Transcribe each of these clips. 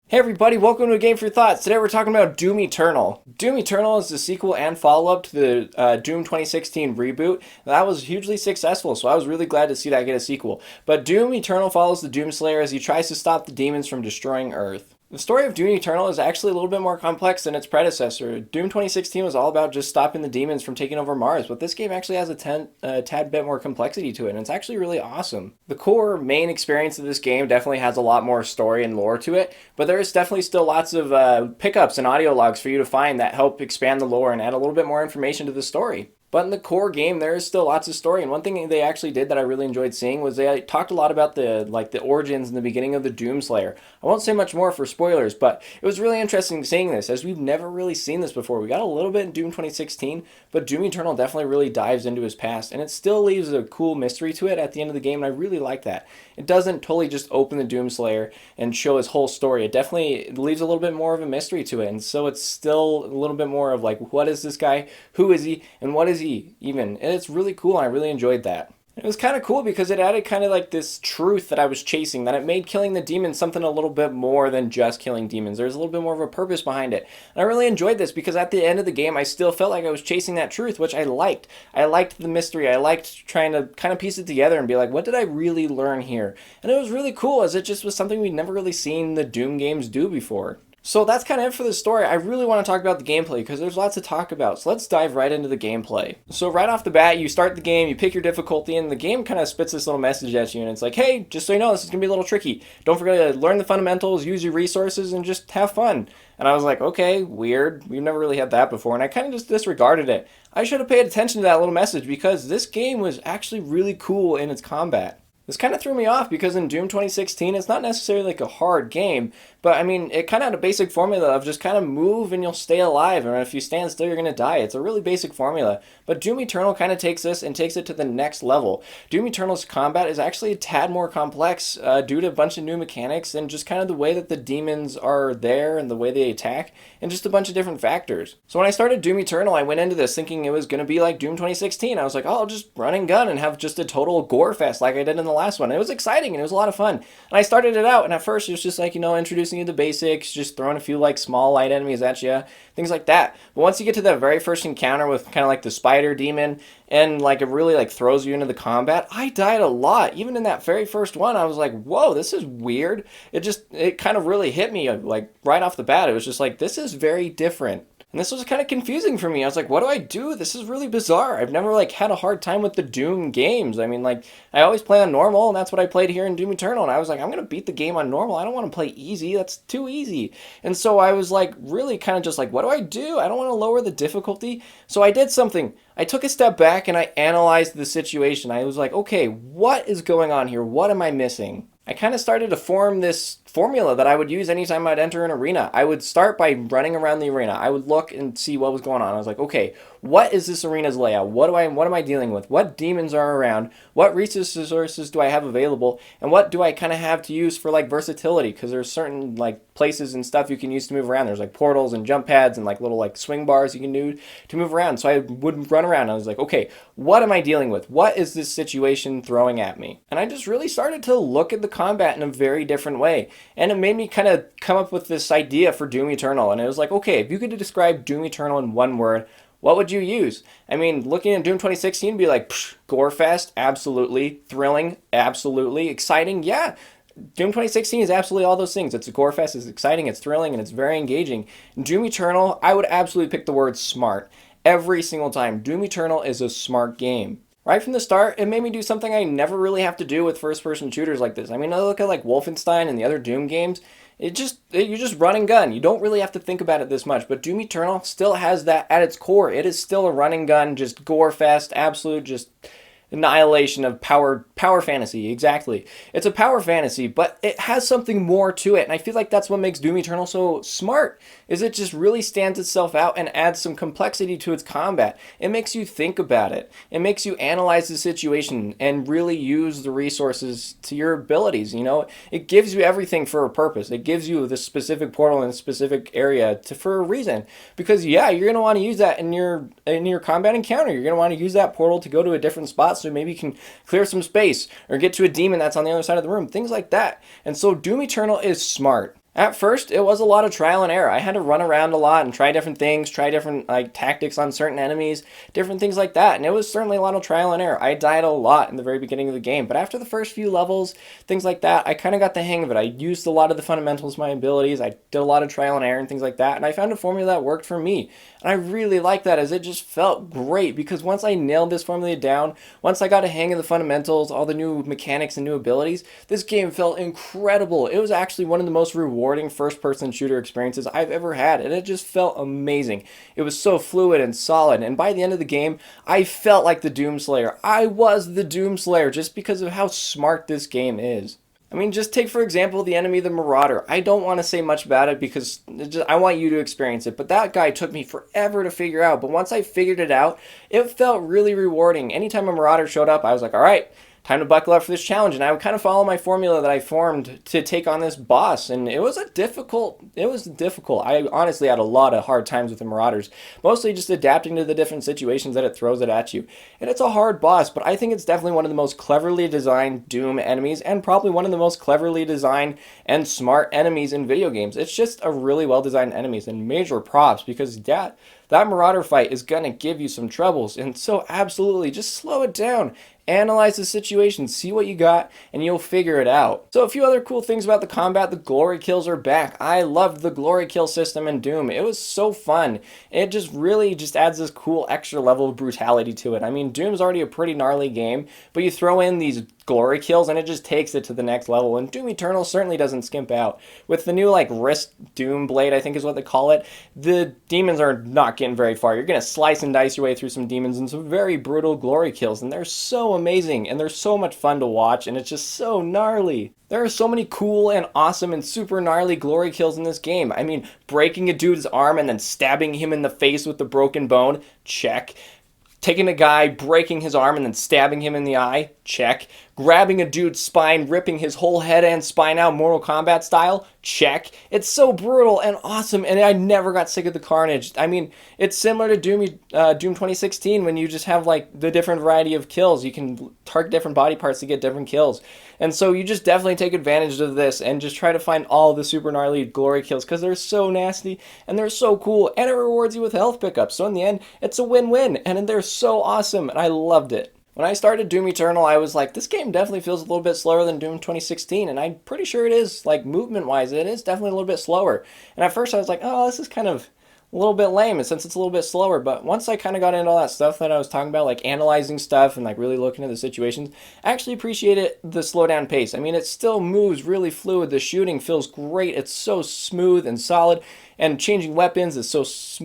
Hey everybody, welcome to A Game for Your Thoughts. Today we're talking about Doom Eternal. Doom Eternal is the sequel and follow-up to the Doom 2016 reboot. That was hugely successful, so I was really glad to see that get a sequel. But Doom Eternal follows the Doomslayer as he tries to stop the demons from destroying Earth. The story of Doom Eternal is actually a little bit more complex than its predecessor. Doom 2016 was all about just stopping the demons from taking over Mars, but this game actually has a tad bit more complexity to it, and it's actually really awesome. The core main experience of this game definitely has a lot more story and lore to it, but there is definitely still lots of pickups and audio logs for you to find that help expand the lore and add a little bit more information to the story. But in the core game, there is still lots of story, and one thing they actually did that I really enjoyed seeing was they talked a lot about the origins and the beginning of the Doomslayer. I won't say much more for spoilers, but it was really interesting seeing this, as we've never really seen this before. We got a little bit in Doom 2016, but Doom Eternal definitely really dives into his past, and it still leaves a cool mystery to it at the end of the game, and I really like that. It doesn't totally just open the Doomslayer and show his whole story. It definitely leaves a little bit more of a mystery to it, and so it's still a little bit more of like, what is this guy, who is he, and what is he even? And it's really cool, and I really enjoyed that. It was kind of cool because it added kind of like this truth that I was chasing, that it made killing the demons something a little bit more than just killing demons. There's a little bit more of a purpose behind it. And I really enjoyed this because at the end of the game, I still felt like I was chasing that truth, which I liked. I liked the mystery. I liked trying to kind of piece it together and be like, what did I really learn here? And it was really cool as it just was something we'd never really seen the Doom games do before. So that's kind of it for the story. I really want to talk about the gameplay because there's lots to talk about. So let's dive right into the gameplay. So right off the bat, you start the game, you pick your difficulty, and the game kind of spits this little message at you. And it's like, hey, just so you know, this is going to be a little tricky. Don't forget to learn the fundamentals, use your resources, and just have fun. And I was like, okay, weird. We've never really had that before. And I kind of just disregarded it. I should have paid attention to that little message because this game was actually really cool in its combat. This kind of threw me off because in Doom 2016, it's not necessarily like a hard game, but I mean, it kind of had a basic formula of just kind of move and you'll stay alive, and if you stand still, you're going to die. It's a really basic formula, but Doom Eternal kind of takes this and takes it to the next level. Doom Eternal's combat is actually a tad more complex due to a bunch of new mechanics and just kind of the way that the demons are there and the way they attack, and just a bunch of different factors. So when I started Doom Eternal, I went into this thinking it was going to be like Doom 2016. I was like, oh, I'll just run and gun and have just a total gore fest like I did in the last one. It was exciting and it was a lot of fun. And I started it out, and at first it was just like, introducing you to the basics, just throwing a few like small light enemies at you, things like that. But once you get to that very first encounter with kind of like the spider demon, and like it really like throws you into the combat, I died a lot. Even in that very first one, I was like, whoa, this is weird. It kind of really hit me like right off the bat. It was just like, this is very different. And this was kind of confusing for me. I was like, what do I do? This is really bizarre. I've never like had a hard time with the Doom games. I mean, like, I always play on normal, and that's what I played here in Doom Eternal. And I was like, I'm going to beat the game on normal. I don't want to play easy. That's too easy. And so I was like, really kind of just like, what do I do? I don't want to lower the difficulty. So I did something. I took a step back and I analyzed the situation. I was like, okay, what is going on here? What am I missing? I kind of started to form this formula that I would use anytime I'd enter an arena. I would start by running around the arena. I would look and see what was going on. I was like, okay, what is this arena's layout? What am I dealing with? What demons are around? What resources do I have available? And what do I kind of have to use for like versatility? Because there's certain like places and stuff you can use to move around. There's like portals and jump pads and like little like swing bars you can do to move around. So I would run around. I was like, okay, what am I dealing with? What is this situation throwing at me? And I just really started to look at the combat in a very different way. And it made me kind of come up with this idea for Doom Eternal. And it was like, okay, if you could describe Doom Eternal in one word, what would you use? I mean, looking at Doom 2016, it'd be like, gore fest, absolutely. Thrilling, absolutely. Exciting, yeah. Doom 2016 is absolutely all those things. It's a gore fest, it's exciting, it's thrilling, and it's very engaging. Doom Eternal, I would absolutely pick the word smart. Every single time. Doom Eternal is a smart game. Right from the start, it made me do something I never really have to do with first-person shooters like this. I mean, I look at like Wolfenstein and the other Doom games, you just run and gun. You don't really have to think about it this much, but Doom Eternal still has that at its core. It is still a run and gun, just gore fest, absolute just annihilation of power fantasy. Exactly, it's a power fantasy, but it has something more to it, and I feel like that's what makes Doom Eternal so smart, is it just really stands itself out and adds some complexity to its combat. It makes you think about it. It makes you analyze the situation and really use the resources to your abilities. It gives you everything for a purpose. It gives you this specific portal in a specific area for a reason, because yeah, you're going to want to use that in your combat encounter. You're going to want to use that portal to go to a different spot, so maybe you can clear some space or get to a demon that's on the other side of the room, things like that. And so Doom Eternal is smart. At first, it was a lot of trial and error. I had to run around a lot and try different things, try different like tactics on certain enemies, different things like that. And it was certainly a lot of trial and error. I died a lot in the very beginning of the game, but after the first few levels, things like that, I kind of got the hang of it. I used a lot of the fundamentals of my abilities. I did a lot of trial and error and things like that, and I found a formula that worked for me. And I really liked that as it just felt great because once I nailed this formula down, once I got a hang of the fundamentals, all the new mechanics and new abilities, this game felt incredible. It was actually one of the most rewarding first-person shooter experiences I've ever had, and it just felt amazing. It was so fluid and solid, and by the end of the game, I felt like the Doomslayer. I was the Doomslayer just because of how smart this game is. I mean, just take, for example, the enemy, the Marauder. I don't want to say much about it because I want you to experience it, but that guy took me forever to figure out. But once I figured it out, it felt really rewarding. Anytime a Marauder showed up, I was like, all right, time to buckle up for this challenge. And I would kind of follow my formula that I formed to take on this boss. And it was difficult. I honestly had a lot of hard times with the Marauders, mostly just adapting to the different situations that it throws it at you. And it's a hard boss, but I think it's definitely one of the most cleverly designed Doom enemies and probably one of the most cleverly designed and smart enemies in video games. It's just a really well designed enemies and major props because that Marauder fight is going to give you some troubles. And so absolutely, just slow it down. Analyze the situation, see what you got, and you'll figure it out. So a few other cool things about the combat, the glory kills are back. I loved the glory kill system in Doom. It was so fun. It just really just adds this cool extra level of brutality to it. I mean, Doom's already a pretty gnarly game, but you throw in these glory kills and it just takes it to the next level, and Doom Eternal certainly doesn't skimp out. With the new like wrist Doom blade, I think is what they call it, the demons are not getting very far. You're gonna slice and dice your way through some demons and some very brutal glory kills, and they're so amazing and they're so much fun to watch, and it's just so gnarly. There are so many cool and awesome and super gnarly glory kills in this game. I mean, breaking a dude's arm and then stabbing him in the face with the broken bone, check. Taking a guy, breaking his arm, and then stabbing him in the eye, check. Grabbing a dude's spine, ripping his whole head and spine out Mortal Kombat style, check. It's so brutal and awesome, and I never got sick of the carnage. I mean, it's similar to Doom 2016 when you just have like the different variety of kills. You can target different body parts to get different kills. And so you just definitely take advantage of this and just try to find all the super gnarly glory kills because they're so nasty and they're so cool, and it rewards you with health pickups. So in the end, it's a win-win, and they're so awesome, and I loved it. When I started Doom Eternal, I was like, this game definitely feels a little bit slower than Doom 2016, and I'm pretty sure it is, like, movement-wise, it is definitely a little bit slower. And at first I was like, oh, this is kind of a little bit lame since it's a little bit slower, but once I kind of got into all that stuff that I was talking about, like analyzing stuff and like really looking at the situations, I actually appreciated the slow down pace. I mean, it still moves really fluid. The shooting feels great. It's so smooth and solid, and changing weapons is so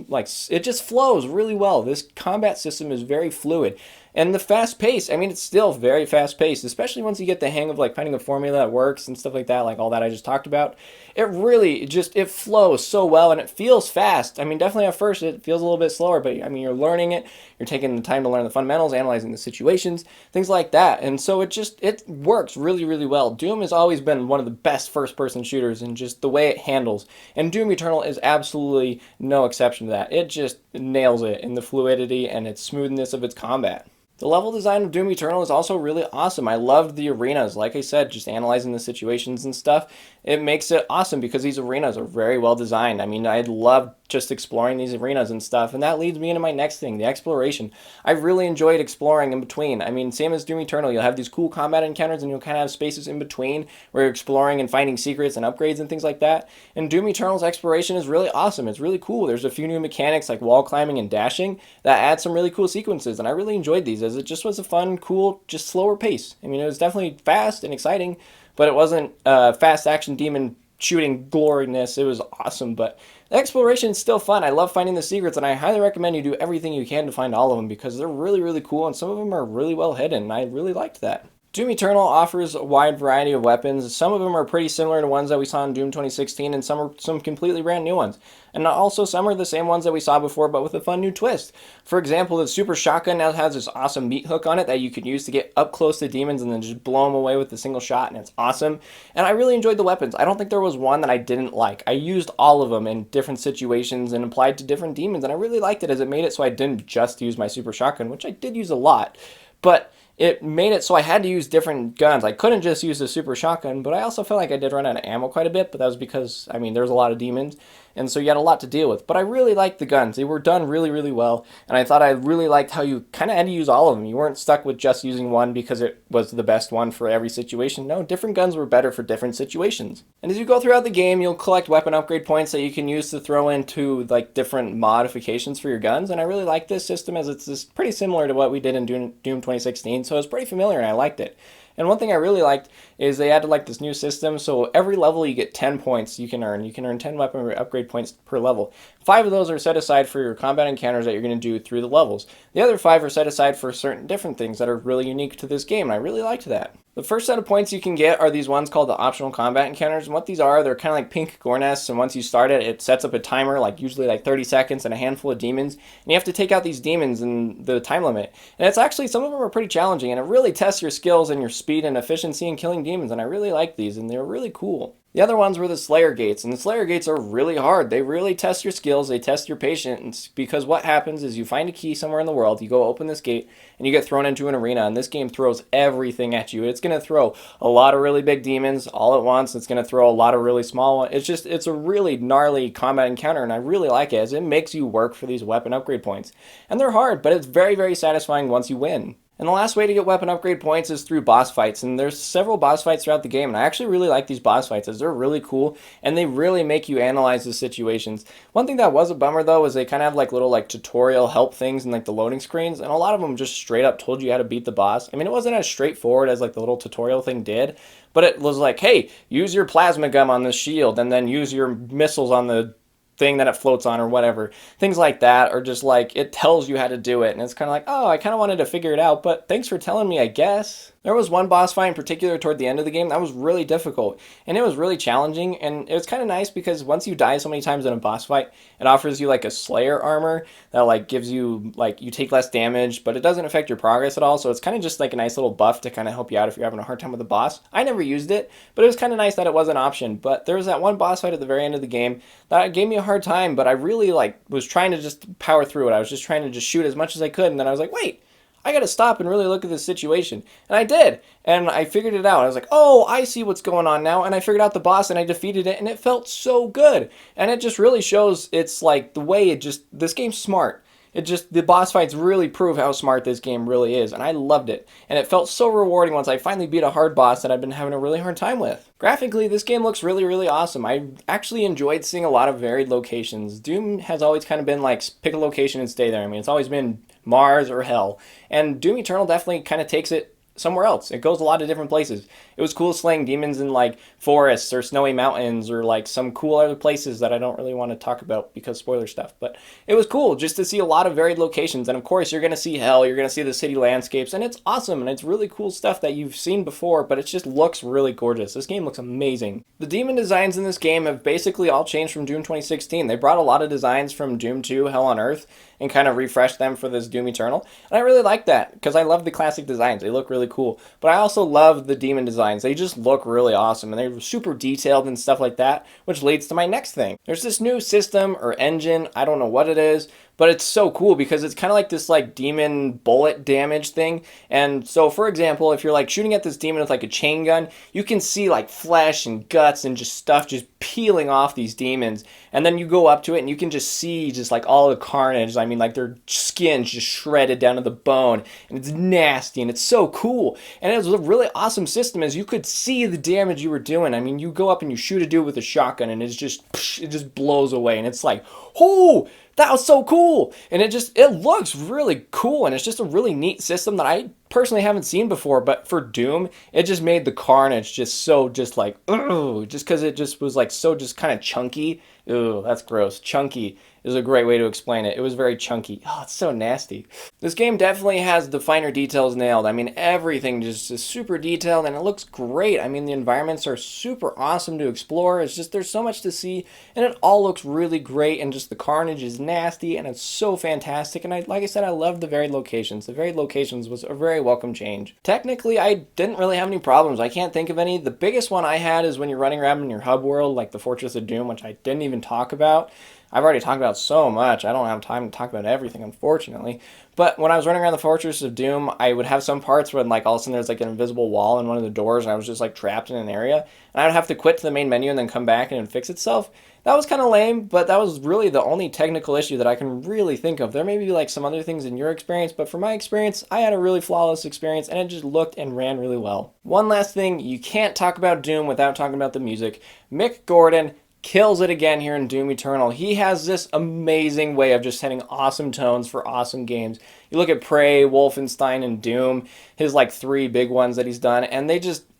like it just flows really well. This combat system is very fluid. And the fast pace, I mean, it's still very fast paced, especially once you get the hang of like finding a formula that works and stuff like that, like all that I just talked about. It really just, it flows so well and it feels fast. I mean, definitely at first it feels a little bit slower, but I mean, you're learning it, you're taking the time to learn the fundamentals, analyzing the situations, things like that. And so it works really, really well. Doom has always been one of the best first-person shooters in just the way it handles. And Doom Eternal is absolutely no exception to that. It just nails it in the fluidity and its smoothness of its combat. The level design of Doom Eternal is also really awesome. I loved the arenas. Like I said, just analyzing the situations and stuff, it makes it awesome because these arenas are very well designed. I mean, I love just exploring these arenas and stuff, and that leads me into my next thing, the exploration. I really enjoyed exploring in between. I mean, same as Doom Eternal, you'll have these cool combat encounters and you'll kind of have spaces in between where you're exploring and finding secrets and upgrades and things like that. And Doom Eternal's exploration is really awesome. It's really cool. There's a few new mechanics like wall climbing and dashing that add some really cool sequences, and I really enjoyed these as it just was a fun, cool, just slower pace. I mean, it was definitely fast and exciting, but it wasn't fast action demon shooting gloriness. It was awesome, but the exploration is still fun. I love finding the secrets, and I highly recommend you do everything you can to find all of them because they're really, really cool, and some of them are really well hidden, and I really liked that. Doom Eternal offers a wide variety of weapons. Some of them are pretty similar to ones that we saw in Doom 2016, and some are some completely brand new ones. And also some are the same ones that we saw before, but with a fun new twist. For example, the Super Shotgun now has this awesome meat hook on it that you can use to get up close to demons and then just blow them away with a single shot, and it's awesome. And I really enjoyed the weapons. I don't think there was one that I didn't like. I used all of them in different situations and applied to different demons, and I really liked it as it made it so I didn't just use my Super Shotgun, which I did use a lot. But it made it so I had to use different guns. I couldn't just use the super shotgun, but I also felt like I did run out of ammo quite a bit, but that was because, I mean, there was a lot of demons, and so you had a lot to deal with. But I really liked the guns. They were done really, really well, and I thought I really liked how you kind of had to use all of them. You weren't stuck with just using one because it was the best one for every situation. No, different guns were better for different situations. And as you go throughout the game, you'll collect weapon upgrade points that you can use to throw into like different modifications for your guns, and I really like this system as it's pretty similar to what we did in Doom 2016, so it's pretty familiar and I liked it. And one thing I really liked is they added like this new system, so every level you get 10 points you can earn. You can earn 10 weapon upgrade points per level. 5 of those are set aside for your combat encounters that you're going to do through the levels. The other 5 are set aside for certain different things that are really unique to this game, and I really liked that. The first set of points you can get are these ones called the optional combat encounters, and what these are, they're kind of like pink gore nests, and once you start it, it sets up a timer, like usually like 30 seconds and a handful of demons, and you have to take out these demons in the time limit. And it's actually, some of them are pretty challenging, and it really tests your skills and your speed and efficiency in killing demons, and I really like these, and they're really cool. The other ones were the Slayer Gates, and the Slayer Gates are really hard. They really test your skills, they test your patience, because what happens is you find a key somewhere in the world, you go open this gate, and you get thrown into an arena, and this game throws everything at you. It's going to throw a lot of really big demons all at once, it's going to throw a lot of really small ones. It's a really gnarly combat encounter, and I really like it, as it makes you work for these weapon upgrade points. And they're hard, but it's very, very satisfying once you win. And the last way to get weapon upgrade points is through boss fights, and there's several boss fights throughout the game, and I actually really like these boss fights as they're really cool, and they really make you analyze the situations. One thing that was a bummer though is they kind of have like little like tutorial help things in like the loading screens, and a lot of them just straight up told you how to beat the boss. I mean, it wasn't as straightforward as like the little tutorial thing did, but it was like, hey, use your plasma gun on this shield, and then use your missiles on the thing that it floats on or whatever. Things like that, or just like it tells you how to do it, and it's kind of like, oh, I kind of wanted to figure it out, but thanks for telling me, I guess. There was one boss fight in particular toward the end of the game that was really difficult, and it was really challenging, and it was kind of nice because once you die so many times in a boss fight, it offers you like a Slayer armor that like gives you, like, you take less damage, but it doesn't affect your progress at all, so it's kind of just like a nice little buff to kind of help you out if you're having a hard time with the boss. I never used it, but it was kind of nice that it was an option. But there was that one boss fight at the very end of the game that gave me a hard time, but I really like was trying to just power through it. I was just trying to just shoot as much as I could, and then I was like, wait, I gotta stop and really look at this situation. And I did. And I figured it out. I was like, oh, I see what's going on now. And I figured out the boss and I defeated it, and it felt so good. And it just really shows, it's like the way this game's smart. The boss fights really prove how smart this game really is, and I loved it. And it felt so rewarding once I finally beat a hard boss that I've been having a really hard time with. Graphically, this game looks really, really awesome. I actually enjoyed seeing a lot of varied locations. Doom has always kind of been like, pick a location and stay there. I mean, it's always been Mars or hell. And Doom Eternal definitely kind of takes it somewhere else. It goes a lot of different places. It was cool slaying demons in like forests or snowy mountains or like some cool other places that I don't really want to talk about because spoiler stuff. But it was cool just to see a lot of varied locations. And of course, you're going to see hell, you're going to see the city landscapes, and it's awesome. And it's really cool stuff that you've seen before, but it just looks really gorgeous. This game looks amazing. The demon designs in this game have basically all changed from Doom 2016. They brought a lot of designs from Doom 2, Hell on Earth, and kind of refreshed them for this Doom Eternal. And I really like that because I love the classic designs. They look really cool. But I also love the demon designs. They just look really awesome, and they're super detailed and stuff like that, which leads to my next thing. There's this new system or engine, I don't know what it is, but it's so cool because it's kind of like this like demon bullet damage thing. And so, for example, if you're like shooting at this demon with like a chain gun, you can see like flesh and guts and just stuff just peeling off these demons. And then you go up to it and you can just see just like all the carnage. I mean, like their skin's just shredded down to the bone, and it's nasty and it's so cool. And it was a really awesome system as you could see the damage you were doing. I mean, you go up and you shoot a dude with a shotgun and it just blows away, and it's like, oh, that was so cool. And it looks really cool, and it's just a really neat system that I personally haven't seen before. But for Doom, it just made the carnage just so just like, ooh, just because it just was like so just kind of chunky. Ooh, that's gross. Chunky is a great way to explain it. It was very chunky. Oh, it's so nasty. This game definitely has the finer details nailed. I mean, everything just is super detailed, and it looks great. I mean, the environments are super awesome to explore. It's just, there's so much to see, and it all looks really great, and just the carnage is nasty, and it's so fantastic. And like I said, I love the varied locations. The varied locations was a very very welcome change. Technically, I didn't really have any problems. I can't think of any. The biggest one I had is when you're running around in your hub world, like the Fortress of Doom, which I didn't even talk about. I've already talked about so much. I don't have time to talk about everything, unfortunately. But when I was running around the Fortress of Doom, I would have some parts where like all of a sudden there's like an invisible wall in one of the doors, and I was just like trapped in an area, and I would have to quit to the main menu and then come back and it'd fix itself. That was kind of lame, but that was really the only technical issue that I can really think of. There may be like some other things in your experience, but from my experience, I had a really flawless experience and it just looked and ran really well. One last thing, you can't talk about Doom without talking about the music. Mick Gordon kills it again here in Doom Eternal. He has this amazing way of just setting awesome tones for awesome games. You look at Prey, Wolfenstein, and Doom, his like 3 big ones that he's done, and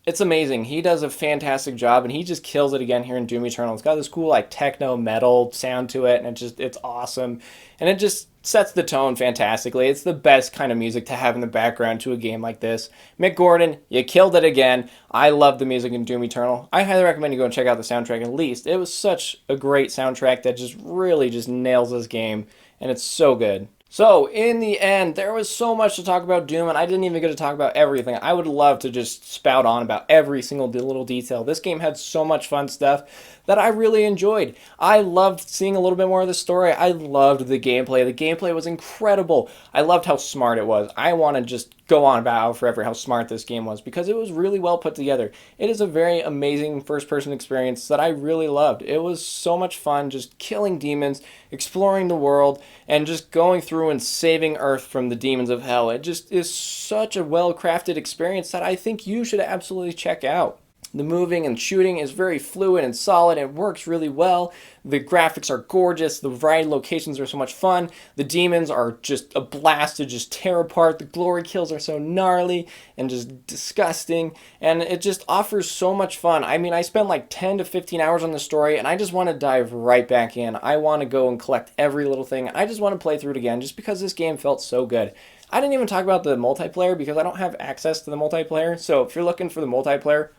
it's amazing. He does a fantastic job, and he just kills it again here in Doom Eternal. It's got this cool like techno metal sound to it, and it's awesome, and it just sets the tone fantastically. It's the best kind of music to have in the background to a game like this. Mick Gordon, you killed it again. I love the music in Doom Eternal. I highly recommend you go and check out the soundtrack at least. It was such a great soundtrack that just really just nails this game, and it's so good. So, in the end, there was so much to talk about Doom, and I didn't even get to talk about everything. I would love to just spout on about every single little detail. This game had so much fun stuff that I really enjoyed. I loved seeing a little bit more of the story. I loved the gameplay. The gameplay was incredible. I loved how smart it was. I want to just go on about forever how smart this game was because it was really well put together. It is a very amazing first-person experience that I really loved. It was so much fun just killing demons, exploring the world, and just going through and saving Earth from the demons of hell. It just is such a well-crafted experience that I think you should absolutely check out. The moving and shooting is very fluid and solid. It works really well. The graphics are gorgeous. The variety of locations are so much fun. The demons are just a blast to just tear apart. The glory kills are so gnarly and just disgusting. And it just offers so much fun. I mean, I spent like 10 to 15 hours on the story, and I just want to dive right back in. I want to go and collect every little thing. I just want to play through it again just because this game felt so good. I didn't even talk about the multiplayer because I don't have access to the multiplayer. So if you're looking for the multiplayer,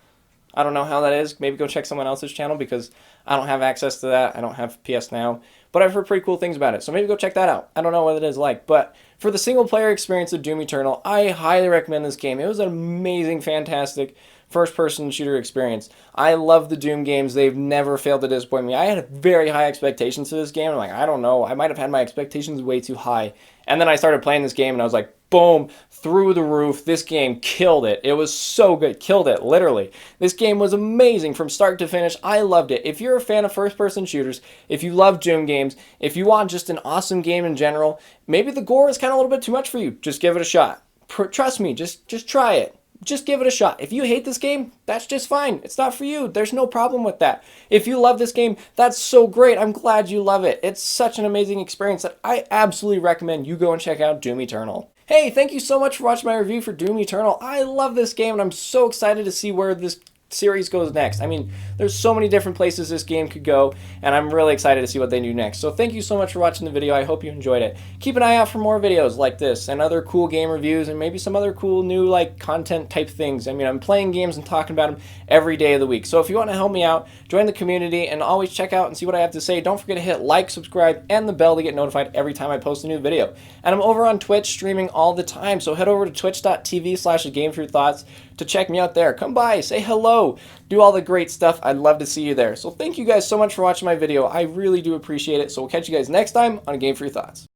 I don't know how that is. Maybe go check someone else's channel because I don't have access to that. I don't have PS Now. But I've heard pretty cool things about it. So maybe go check that out. I don't know what it is like. But for the single player experience of Doom Eternal, I highly recommend this game. It was an amazing, fantastic first-person shooter experience. I love the Doom games. They've never failed to disappoint me. I had very high expectations for this game. I'm like, I don't know. I might have had my expectations way too high. And then I started playing this game and I was like, boom, through the roof. This game killed it. It was so good. Killed it, literally. This game was amazing from start to finish. I loved it. If you're a fan of first-person shooters, if you love Doom games, if you want just an awesome game in general, maybe the gore is kind of a little bit too much for you. Just give it a shot. Trust me, just try it. Just give it a shot. If you hate this game, that's just fine. It's not for you. There's no problem with that. If you love this game, that's so great. I'm glad you love it. It's such an amazing experience that I absolutely recommend you go and check out Doom Eternal. Hey, thank you so much for watching my review for Doom Eternal. I love this game, and I'm so excited to see where this series goes next. I mean, there's so many different places this game could go, and I'm really excited to see what they do next. So thank you so much for watching the video. I hope you enjoyed it. Keep an eye out for more videos like this and other cool game reviews and maybe some other cool new like content type things. I mean, I'm playing games and talking about them every day of the week. So if you want to help me out, join the community and always check out and see what I have to say. Don't forget to hit like, subscribe, and the bell to get notified every time I post a new video. And I'm over on Twitch streaming all the time, so head over to twitch.tv/AGameFruitThoughts to check me out there. Come by, say hello, do all the great stuff. I'd love to see you there. So thank you guys so much for watching my video. I really do appreciate it. So we'll catch you guys next time on Game Fruit Thoughts.